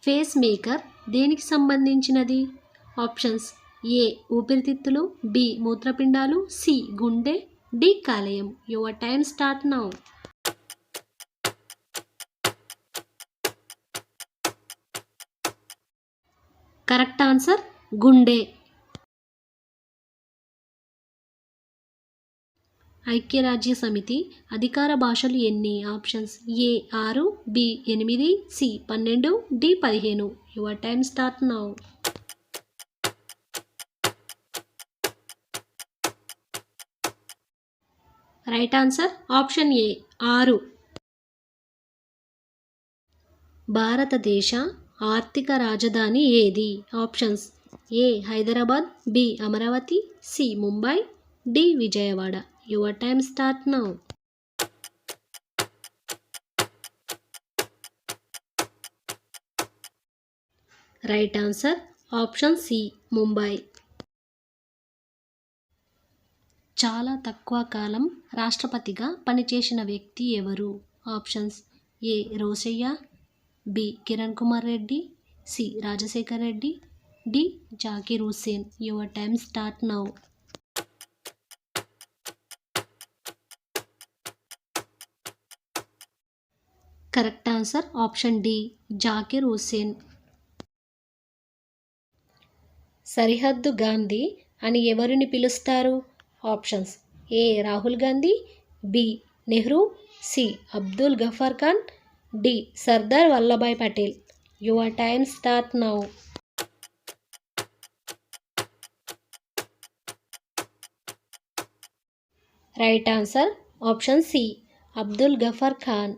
Face maker దేనికి సంబంధించినది? Options A ఊపిరితిత్తులు, బి మూత్రపిండాలు, సి గుండె, డి కాలేయం. Your time start now. Correct answer గుండె. ఐక్యరాజ్య సమితి అధికార భాషలు ఎన్ని? Options A 6, B 8, C 12, D 15. Your time start now. Right answer option A 6. భారతదేశ ఆర్థిక రాజధాని ఏది? Options A Hyderabad, B Amaravati, C Mumbai, D Vijayawada. Your time start now. Right answer option C Mumbai. చాలా తక్కువ కాలం రాష్ట్రపతిగా పనిచేసిన వ్యక్తి ఎవరు? Options A Rosaiah, B Kiran Kumar Reddy, C Rajasekhar Reddy, D Zakir Hussain. Your time start now. Correct answer option D Zakir Hussain. సరిహద్దు గాంధీ అని ఎవరిని పిలుస్తారు? Options A Rahul Gandhi, B Nehru, C Abdul Ghaffar Khan, D Sardar Vallabhbhai Patel. Your time start now. Right answer option C Abdul Ghaffar Khan.